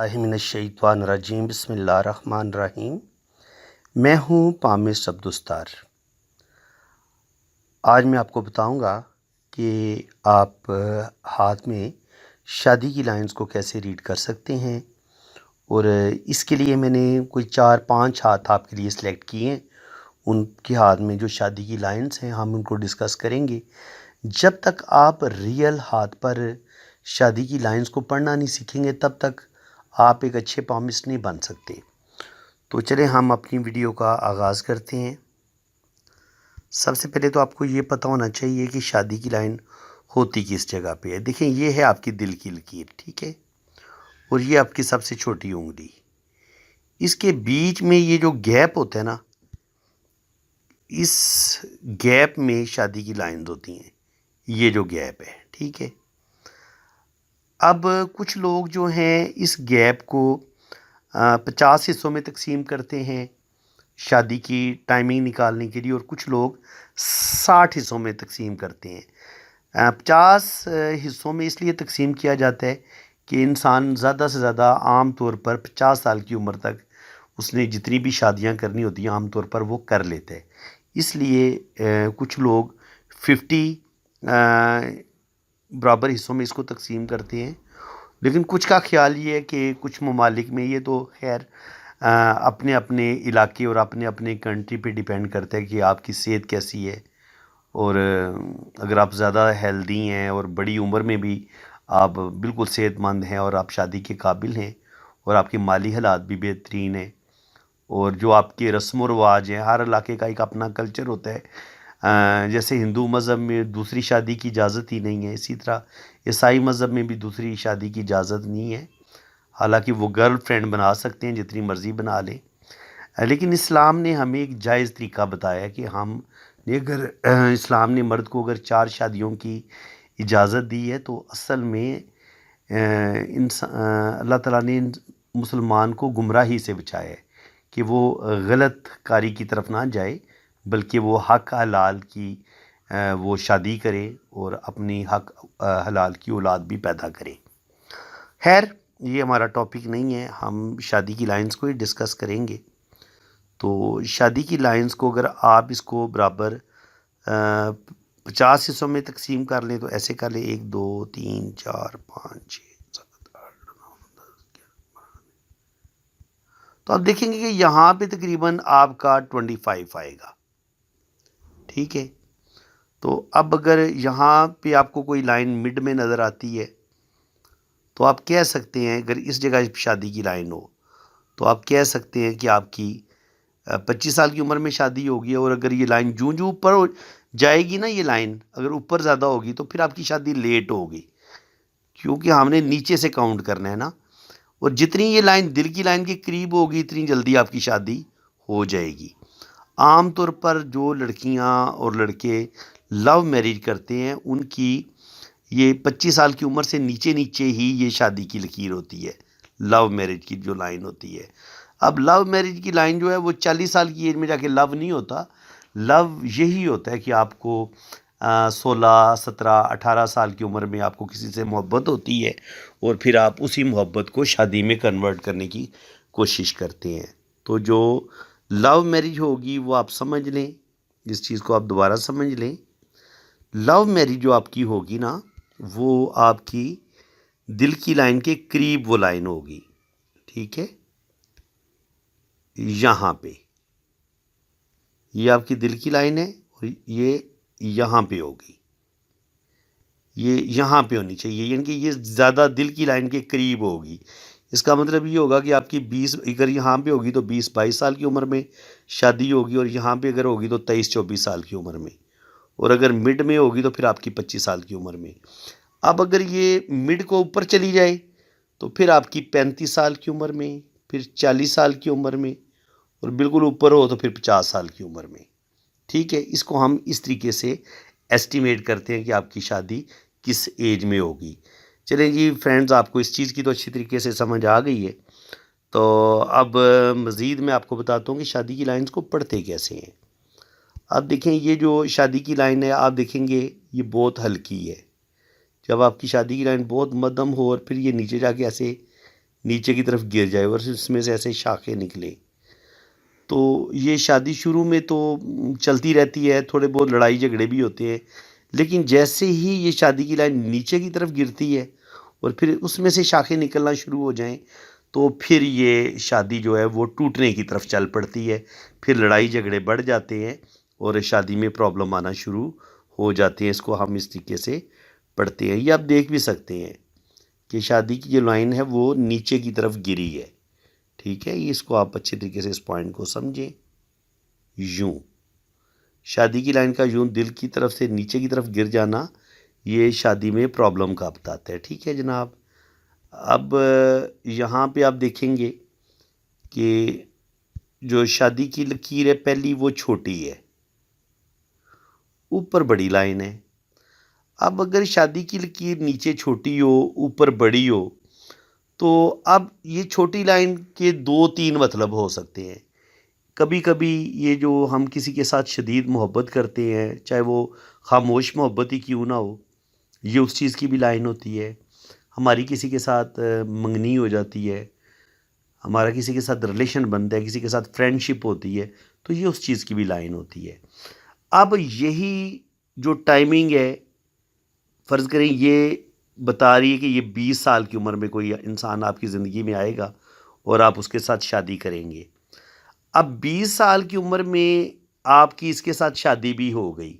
اللہ من الشیطان الرجیم بسم اللہ الرحمن الرحیم۔ میں ہوں پامس عبدالستار۔ آج میں آپ کو بتاؤں گا کہ آپ ہاتھ میں شادی کی لائنز کو کیسے ریڈ کر سکتے ہیں، اور اس کے لیے میں نے کوئی 4-5 ہاتھ آپ کے لیے سلیکٹ کیے ہیں۔ ان کے ہاتھ میں جو شادی کی لائنز ہیں ہم ان کو ڈسکس کریں گے۔ جب تک آپ ریئل ہاتھ پر شادی کی لائنز کو پڑھنا نہیں سیکھیں گے تب تک آپ ایک اچھے پامس نہیں بن سکتے۔ تو چلیں ہم اپنی ویڈیو کا آغاز کرتے ہیں۔ سب سے پہلے تو آپ کو یہ پتہ ہونا چاہیے کہ شادی کی لائن ہوتی کس جگہ پہ ہے۔ دیکھیں یہ ہے آپ کی دل کی لکیر، ٹھیک ہے، اور یہ آپ کی سب سے چھوٹی انگلی۔ اس کے بیچ میں یہ جو گیپ ہوتا ہے نا، اس گیپ میں شادی کی لائنز ہوتی ہیں، یہ جو گیپ ہے، ٹھیک ہے۔ اب کچھ لوگ جو ہیں اس گیپ کو 50 حصوں میں تقسیم کرتے ہیں شادی کی ٹائمنگ نکالنے کے لیے، اور کچھ لوگ 60 حصوں میں تقسیم کرتے ہیں۔ 50 حصوں میں اس لیے تقسیم کیا جاتا ہے کہ انسان زیادہ سے زیادہ عام طور پر 50 سال کی عمر تک اس نے جتنی بھی شادیاں کرنی ہوتی ہیں عام طور پر وہ کر لیتا ہے۔ اس لیے کچھ لوگ 50 برابر حصوں میں اس کو تقسیم کرتے ہیں، لیکن کچھ کا خیال یہ ہے کہ کچھ ممالک میں، یہ تو خیر اپنے اپنے علاقے اور اپنے اپنے کنٹری پہ ڈیپینڈ کرتا ہے کہ آپ کی صحت کیسی ہے، اور اگر آپ زیادہ ہیلدی ہیں اور بڑی عمر میں بھی آپ بالکل صحت مند ہیں اور آپ شادی کے قابل ہیں اور آپ کے مالی حالات بھی بہترین ہیں، اور جو آپ کے رسم و رواج ہیں، ہر علاقے کا ایک اپنا کلچر ہوتا ہے۔ جیسے ہندو مذہب میں دوسری شادی کی اجازت ہی نہیں ہے، اسی طرح عیسائی مذہب میں بھی دوسری شادی کی اجازت نہیں ہے، حالانکہ وہ گرل فرینڈ بنا سکتے ہیں جتنی مرضی بنا لیں، لیکن اسلام نے ہمیں ایک جائز طریقہ بتایا کہ ہم نے اگر اسلام نے مرد کو اگر 4 شادیوں کی اجازت دی ہے تو اصل میں اللہ تعالیٰ نے مسلمان کو گمراہی سے بچایا ہے کہ وہ غلط کاری کی طرف نہ جائے، بلکہ وہ حق حلال کی وہ شادی کرے اور اپنی حق حلال کی اولاد بھی پیدا کرے۔ خیر یہ ہمارا ٹاپک نہیں ہے، ہم شادی کی لائنز کو ہی ڈسکس کریں گے۔ تو شادی کی لائنز کو اگر آپ اس کو برابر 50 حصوں میں تقسیم کر لیں تو ایسے کر لیں 1 2 3 4 5 6 7 8 9 10 11 تو آپ دیکھیں گے کہ یہاں پہ تقریباً آپ کا 25 آئے گا، ٹھیک ہے۔ تو اب اگر یہاں پہ آپ کو کوئی لائن مڈ میں نظر آتی ہے تو آپ کہہ سکتے ہیں، اگر اس جگہ شادی کی لائن ہو تو آپ کہہ سکتے ہیں کہ آپ کی 25 سال کی عمر میں شادی ہوگی، اور اگر یہ لائن جوں اوپر جائے گی نا، یہ لائن اگر اوپر زیادہ ہوگی تو پھر آپ کی شادی لیٹ ہوگی، کیونکہ ہم نے نیچے سے کاؤنٹ کرنا ہے نا، اور جتنی یہ لائن دل کی لائن کے قریب ہوگی اتنی جلدی آپ کی شادی ہو جائے گی۔ عام طور پر جو لڑکیاں اور لڑکے لو میرج کرتے ہیں ان کی یہ 25 سال کی عمر سے نیچے نیچے ہی یہ شادی کی لکیر ہوتی ہے، لو میرج کی جو لائن ہوتی ہے۔ اب لو میرج کی لائن جو ہے وہ 40 سال کی ایج میں جا کے لو نہیں ہوتا، لو یہی ہوتا ہے کہ آپ کو 16 17 18 سال کی عمر میں آپ کو کسی سے محبت ہوتی ہے اور پھر آپ اسی محبت کو شادی میں کنورٹ کرنے کی کوشش کرتے ہیں۔ تو جو لو میرج ہوگی وہ آپ سمجھ لیں، اس چیز کو آپ دوبارہ سمجھ لیں، لو میرج جو آپ کی ہوگی نا وہ آپ کی دل کی لائن کے قریب وہ لائن ہوگی، ٹھیک ہے۔ یہاں پہ یہ آپ کی دل کی لائن ہے اور یہ یہاں پہ ہوگی، یہ یہاں پہ ہونی چاہیے، یعنی کہ یہ زیادہ دل کی لائن کے قریب ہوگی۔ اس کا مطلب یہ ہوگا کہ آپ کی 20 اگر یہاں پہ ہوگی تو 20-22 سال کی عمر میں شادی ہوگی، اور یہاں پہ اگر ہوگی تو 23-24 سال کی عمر میں، اور اگر مڈ میں ہوگی تو پھر آپ کی 25 سال کی عمر میں۔ اب اگر یہ مڈ کو اوپر چلی جائے تو پھر آپ کی 35 سال کی عمر میں، پھر 40 سال کی عمر میں، اور بالکل اوپر ہو تو پھر 50 سال کی عمر میں، ٹھیک ہے۔ اس کو ہم اس طریقے سے ایسٹیمیٹ کرتے ہیں کہ آپ کی شادی کس ایج میں ہوگی۔ چلیں جی فرینڈز، آپ کو اس چیز کی تو اچھی طریقے سے سمجھ آ گئی ہے، تو اب مزید میں آپ کو بتاتا ہوں کہ شادی کی لائنز کو پڑھتے کیسے ہیں۔ آپ دیکھیں یہ جو شادی کی لائن ہے آپ دیکھیں گے یہ بہت ہلکی ہے۔ جب آپ کی شادی کی لائن بہت مدھم ہو اور پھر یہ نیچے جا کے ایسے نیچے کی طرف گر جائے اور اس میں سے ایسے شاخیں نکلیں. تو یہ شادی شروع میں تو چلتی رہتی ہے، تھوڑے بہت لڑائی جھگڑے بھی ہوتے ہیں، لیکن جیسے ہی یہ شادی کی لائن نیچے کی طرف گرتی ہے اور پھر اس میں سے شاخیں نکلنا شروع ہو جائیں تو پھر یہ شادی جو ہے وہ ٹوٹنے کی طرف چل پڑتی ہے. پھر لڑائی جھگڑے بڑھ جاتے ہیں اور شادی میں پرابلم آنا شروع ہو جاتے ہیں. اس کو ہم اس طریقے سے پڑھتے ہیں. یہ آپ دیکھ بھی سکتے ہیں کہ شادی کی جو لائن ہے وہ نیچے کی طرف گری ہے. ٹھیک ہے، اس کو آپ اچھے طریقے سے اس پوائنٹ کو سمجھیں. یوں شادی کی لائن کا یوں دل کی طرف سے نیچے کی طرف گر جانا یہ شادی میں پرابلم کا بتاتا ہے. ٹھیک ہے جناب. اب یہاں پہ آپ دیکھیں گے کہ جو شادی کی لکیر ہے پہلی وہ چھوٹی ہے، اوپر بڑی لائن ہے. اب اگر شادی کی لکیر نیچے چھوٹی ہو اوپر بڑی ہو تو اب یہ چھوٹی لائن کے دو تین مطلب ہو سکتے ہیں. کبھی کبھی یہ جو ہم کسی کے ساتھ شدید محبت کرتے ہیں، چاہے وہ خاموش محبت ہی کیوں نہ ہو، یہ اس چیز کی بھی لائن ہوتی ہے. ہماری کسی کے ساتھ منگنی ہو جاتی ہے، ہمارا کسی کے ساتھ ریلیشن بنتا ہے، کسی کے ساتھ فرینڈ شپ ہوتی ہے، تو یہ اس چیز کی بھی لائن ہوتی ہے. اب یہی جو ٹائمنگ ہے، فرض کریں یہ بتا رہی ہے کہ یہ 20 سال کی عمر میں کوئی انسان آپ کی زندگی میں آئے گا اور آپ اس کے ساتھ شادی کریں گے. اب 20 سال کی عمر میں آپ کی اس کے ساتھ شادی بھی ہو گئی،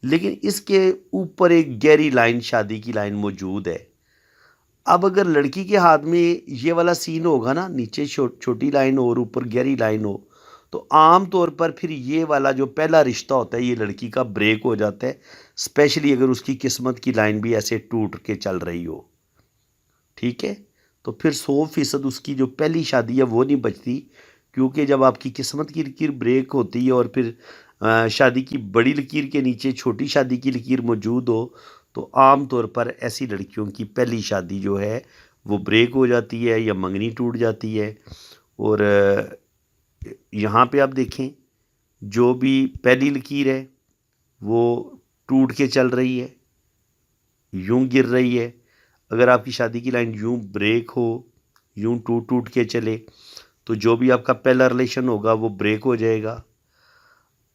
لیکن اس کے اوپر ایک گہری لائن شادی کی لائن موجود ہے. اب اگر لڑکی کے ہاتھ میں یہ والا سین ہوگا نا، نیچے چھوٹی لائن ہو اور اوپر گہری لائن ہو، تو عام طور پر پھر یہ والا جو پہلا رشتہ ہوتا ہے یہ لڑکی کا بریک ہو جاتا ہے، اسپیشلی اگر اس کی قسمت کی لائن بھی ایسے ٹوٹ کے چل رہی ہو. ٹھیک ہے، تو پھر 100% اس کی جو پہلی شادی ہے وہ نہیں بچتی، کیونکہ جب آپ کی قسمت کی لکیر بریک ہوتی ہے اور پھر شادی کی بڑی لکیر کے نیچے چھوٹی شادی کی لکیر موجود ہو تو عام طور پر ایسی لڑکیوں کی پہلی شادی جو ہے وہ بریک ہو جاتی ہے یا منگنی ٹوٹ جاتی ہے. اور یہاں پہ آپ دیکھیں جو بھی پہلی لکیر ہے وہ ٹوٹ کے چل رہی ہے، یوں گر رہی ہے. اگر آپ کی شادی کی لائن یوں بریک ہو، یوں ٹوٹ ٹوٹ کے چلے، تو جو بھی آپ کا پہلا ریلیشن ہوگا وہ بریک ہو جائے گا.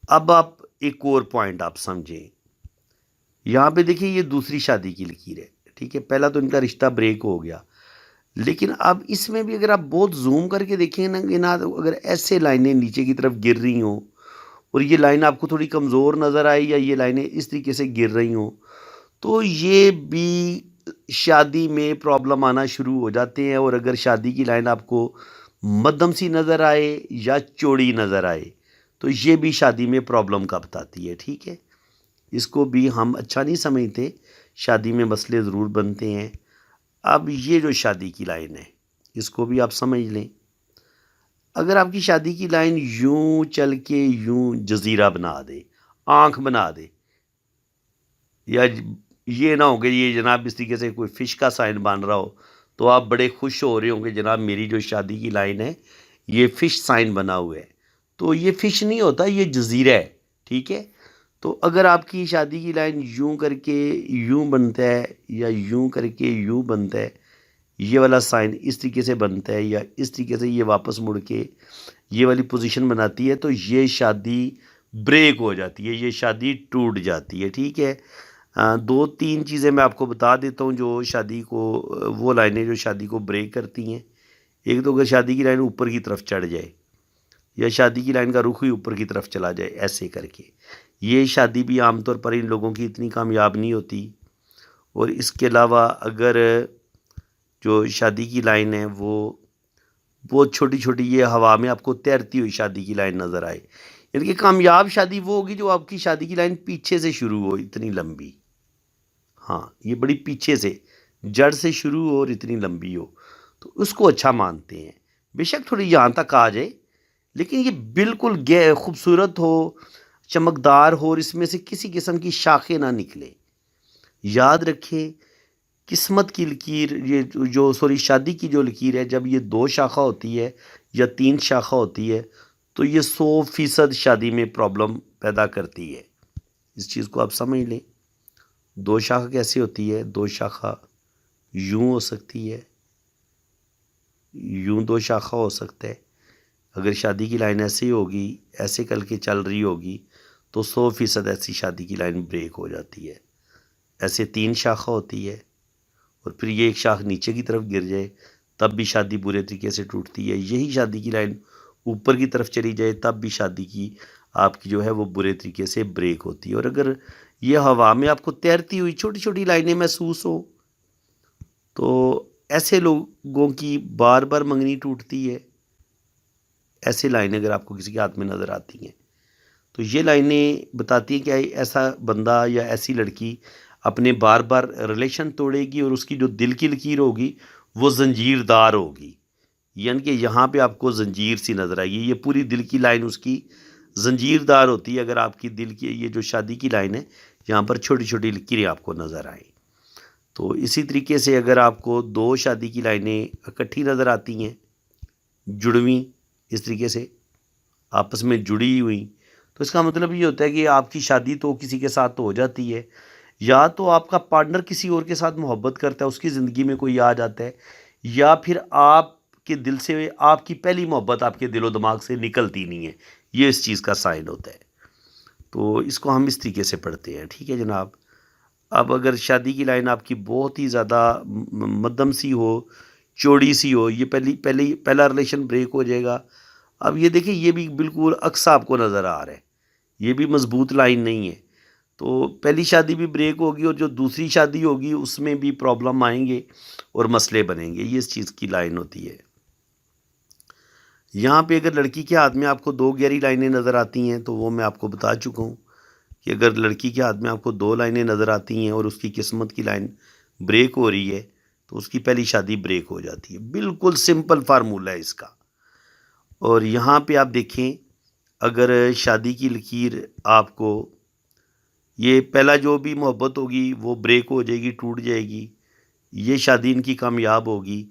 اب آپ ایک اور پوائنٹ آپ سمجھیں، یہاں پہ دیکھیں یہ دوسری شادی کی لکیر ہے. ٹھیک ہے، پہلا تو ان کا رشتہ بریک ہو گیا، لیکن اب اس میں بھی اگر آپ بہت زوم کر کے دیکھیں نا اگر ایسے لائنیں نیچے کی طرف گر رہی ہوں اور یہ لائن آپ کو تھوڑی کمزور نظر آئی یا یہ لائنیں اس طریقے سے گر رہی ہوں تو یہ بھی شادی میں پرابلم آنا شروع ہو جاتے ہیں. اور اگر شادی کی لائن آپ کو مدھم سی نظر آئے یا چوڑی نظر آئے تو یہ بھی شادی میں پرابلم کا بتاتی ہے. ٹھیک ہے، اس کو بھی ہم اچھا نہیں سمجھتے، شادی میں مسئلے ضرور بنتے ہیں. اب یہ جو شادی کی لائن ہے اس کو بھی آپ سمجھ لیں. اگر آپ کی شادی کی لائن یوں چل کے یوں جزیرہ بنا دے، آنکھ بنا دے، یا یہ نہ ہو کہ یہ جناب اس طریقے سے کوئی فش کا سائن بن رہا ہو تو آپ بڑے خوش ہو رہے ہوں کہ جناب میری جو شادی کی لائن ہے یہ فش سائن بنا ہوا ہے، تو یہ فش نہیں ہوتا، یہ جزیرہ ہے. ٹھیک ہے، تو اگر آپ کی شادی کی لائن یوں کر کے یوں بنتا ہے یا یوں کر کے یوں بنتا ہے، یہ والا سائن اس طریقے سے بنتا ہے یا اس طریقے سے یہ واپس مڑ کے یہ والی پوزیشن بناتی ہے، تو یہ شادی بریک ہو جاتی ہے، یہ شادی ٹوٹ جاتی ہے. ٹھیک ہے، دو تین چیزیں میں آپ کو بتا دیتا ہوں جو شادی کو، وہ لائنیں جو شادی کو بریک کرتی ہیں. ایک تو اگر شادی کی لائن اوپر کی طرف چڑھ جائے یا شادی کی لائن کا رخ ہی اوپر کی طرف چلا جائے ایسے کر کے، یہ شادی بھی عام طور پر ان لوگوں کی اتنی کامیاب نہیں ہوتی. اور اس کے علاوہ اگر جو شادی کی لائن ہے وہ بہت چھوٹی چھوٹی، یہ ہوا میں آپ کو تیرتی ہوئی شادی کی لائن نظر آئے، یعنی کہ کامیاب شادی وہ ہوگی جو آپ کی شادی کی لائن پیچھے سے شروع ہو اتنی لمبی. ہاں، یہ بڑی پیچھے سے جڑ سے شروع ہو اور اتنی لمبی ہو، تو اس کو اچھا مانتے ہیں. بے شک تھوڑی یہاں تک آ جائے لیکن یہ بالکل خوبصورت ہو، چمکدار ہو اور اس میں سے کسی قسم کی شاخیں نہ نکلے. یاد رکھیں قسمت کی لکیر، یہ جو شادی کی جو لکیر ہے، جب یہ 2 شاخہ ہوتی ہے یا 3 شاخہ ہوتی ہے تو یہ 100% شادی میں پرابلم پیدا کرتی ہے. اس چیز کو آپ سمجھ لیں. 2 شاخہ کیسے ہوتی ہے؟ 2 شاخہ یوں ہو سکتی ہے یوں 2 شاخہ ہو سکتا ہے. اگر شادی کی لائن ایسے ہی ہوگی، ایسے کر کے چل رہی ہوگی تو 100% ایسی شادی کی لائن بریک ہو جاتی ہے. ایسے 3 شاخہ ہوتی ہے اور پھر یہ ایک شاخ نیچے کی طرف گر جائے تب بھی شادی برے طریقے سے ٹوٹتی ہے. یہی شادی کی لائن اوپر کی طرف چلی جائے تب بھی شادی کی آپ کی جو ہے وہ برے طریقے سے بریک ہوتی ہے. اور اگر یہ ہوا میں آپ کو تیرتی ہوئی چھوٹی چھوٹی لائنیں محسوس ہو تو ایسے لوگوں کی بار بار منگنی ٹوٹتی ہے. ایسے لائنیں اگر آپ کو کسی کے ہاتھ میں نظر آتی ہیں تو یہ لائنیں بتاتی ہیں کہ ایسا بندہ یا ایسی لڑکی اپنے بار بار ریلیشن توڑے گی اور اس کی جو دل کی لکیر ہوگی وہ زنجیر دار ہوگی. یعنی کہ یہاں پہ آپ کو زنجیر سی نظر آئے گی. یہ پوری دل کی لائن اس کی زنجیر دار ہوتی ہے. اگر آپ کی دل کی یہ جو شادی کی لائن ہے یہاں پر چھوٹی چھوٹی لکیریں آپ کو نظر آئیں. تو اسی طریقے سے اگر آپ کو 2 شادی کی لائنیں اکٹھی نظر آتی ہیں جڑویں اس طریقے سے آپس میں جڑی ہوئی تو اس کا مطلب یہ ہوتا ہے کہ آپ کی شادی تو کسی کے ساتھ تو ہو جاتی ہے، یا تو آپ کا پارٹنر کسی اور کے ساتھ محبت کرتا ہے، اس کی زندگی میں کوئی آ جاتا ہے، یا پھر آپ کے دل سے آپ کی پہلی محبت آپ کے دل و دماغ سے نکلتی نہیں ہے. یہ اس چیز کا سائن ہوتا ہے. تو اس کو ہم اس طریقے سے پڑھتے ہیں. ٹھیک ہے جناب. اب اگر شادی کی لائن آپ کی بہت ہی زیادہ مدھم سی ہو، چوڑی سی ہو، یہ پہلا ریلیشن بریک ہو جائے گا. اب یہ دیکھیں یہ بھی بالکل عکس آپ کو نظر آ رہا ہے، یہ بھی مضبوط لائن نہیں ہے. تو پہلی شادی بھی بریک ہوگی اور جو دوسری شادی ہوگی اس میں بھی پرابلم آئیں گے اور مسئلے بنیں گے. یہ اس چیز کی لائن ہوتی ہے. یہاں پہ اگر لڑکی کے ہاتھ میں آپ کو 2 گہری لائنیں نظر آتی ہیں تو وہ میں آپ کو بتا چکا ہوں کہ اگر لڑکی کے ہاتھ میں آپ کو 2 لائنیں نظر آتی ہیں اور اس کی قسمت کی لائن بریک ہو رہی ہے تو اس کی پہلی شادی بریک ہو جاتی ہے. بالکل سمپل فارمولہ ہے اس کا. اور یہاں پہ آپ دیکھیں اگر شادی کی لکیر آپ کو یہ پہلا جو بھی محبت ہوگی وہ بریک ہو جائے گی، ٹوٹ جائے گی، یہ شادی ان کی کامیاب ہوگی.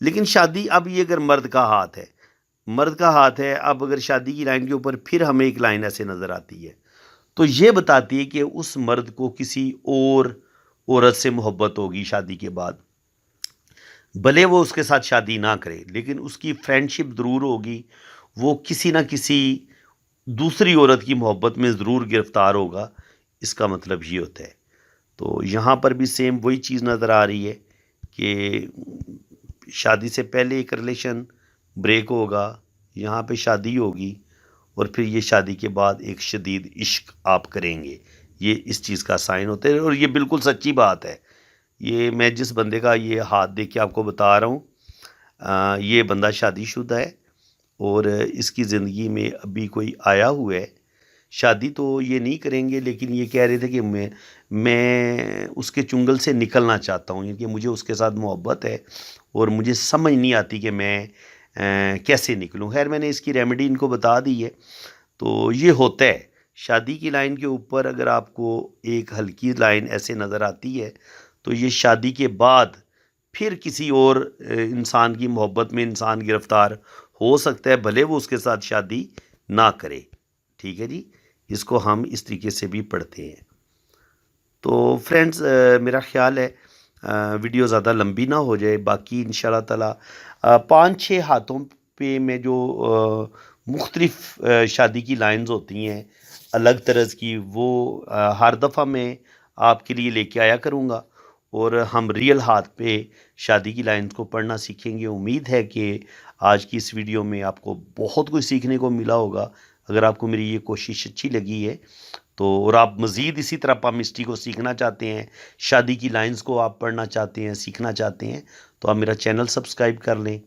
لیکن شادی اب یہ اگر مرد کا ہاتھ ہے اب اگر شادی کی لائن کے اوپر پھر ہمیں ایک لائن ایسے نظر آتی ہے تو یہ بتاتی ہے کہ اس مرد کو کسی اور عورت سے محبت ہوگی شادی کے بعد. بھلے وہ اس کے ساتھ شادی نہ کرے لیکن اس کی فرینڈشپ ضرور ہوگی، وہ کسی نہ کسی دوسری عورت کی محبت میں ضرور گرفتار ہوگا. اس کا مطلب یہ ہوتا ہے. تو یہاں پر بھی سیم وہی چیز نظر آ رہی ہے کہ شادی سے پہلے ایک ریلیشن بریک ہوگا، یہاں پہ شادی ہوگی اور پھر یہ شادی کے بعد ایک شدید عشق آپ کریں گے. یہ اس چیز کا سائن ہوتا ہے اور یہ بالکل سچی بات ہے. یہ میں جس بندے کا یہ ہاتھ دیکھ کے آپ کو بتا رہا ہوں یہ بندہ شادی شدہ ہے اور اس کی زندگی میں ابھی کوئی آیا ہوا ہے. شادی تو یہ نہیں کریں گے لیکن یہ کہہ رہے تھے کہ میں اس کے چنگل سے نکلنا چاہتا ہوں، یعنی کہ مجھے اس کے ساتھ محبت ہے اور مجھے سمجھ نہیں آتی کہ میں کیسے نکلوں. خیر میں نے اس کی ریمیڈی ان کو بتا دی ہے. تو یہ ہوتا ہے شادی کی لائن کے اوپر اگر آپ کو ایک ہلکی لائن ایسے نظر آتی ہے تو یہ شادی کے بعد پھر کسی اور انسان کی محبت میں انسان گرفتار ہو سکتا ہے، بھلے وہ اس کے ساتھ شادی نہ کرے. ٹھیک ہے جی. اس کو ہم اس طریقے سے بھی پڑھتے ہیں. تو فرینڈز میرا خیال ہے ویڈیو زیادہ لمبی نہ ہو جائے. باقی انشاءاللہ تعالی 5-6 ہاتھوں پہ میں جو مختلف شادی کی لائنز ہوتی ہیں الگ طرز کی وہ ہر دفعہ میں آپ کے لیے لے کے آیا کروں گا اور ہم ریئل ہاتھ پہ شادی کی لائنز کو پڑھنا سیکھیں گے. امید ہے کہ آج کی اس ویڈیو میں آپ کو بہت کچھ سیکھنے کو ملا ہوگا. اگر آپ کو میری یہ کوشش اچھی لگی ہے تو اور آپ مزید اسی طرح پامسٹری کو سیکھنا چاہتے ہیں، شادی کی لائنز کو آپ پڑھنا چاہتے ہیں، سیکھنا چاہتے ہیں تو آپ میرا چینل سبسکرائب کر لیں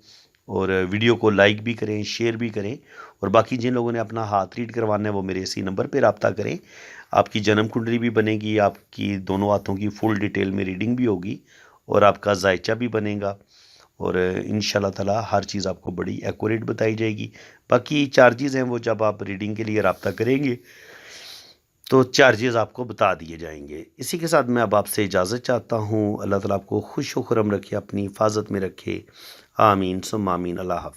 اور ویڈیو کو لائک بھی کریں، شیئر بھی کریں. اور باقی جن لوگوں نے اپنا ہاتھ ریڈ کروانا ہے وہ میرے اسی نمبر پہ رابطہ کریں. آپ کی جنم کنڈلی بھی بنے گی، آپ کی دونوں ہاتھوں کی فل ڈیٹیل میں ریڈنگ بھی ہوگی اور آپ کا ذائچہ بھی بنے گا اور انشاءاللہ تعالی ہر چیز آپ کو بڑی ایکوریٹ بتائی جائے گی. باقی چارجز ہیں وہ جب آپ ریڈنگ کے لیے رابطہ کریں گے تو چارجز آپ کو بتا دیے جائیں گے. اسی کے ساتھ میں اب آپ سے اجازت چاہتا ہوں. اللہ تعالیٰ آپ کو خوش و خرم رکھے، اپنی حفاظت میں رکھے. آمین ثم آمین. اللہ حافظ.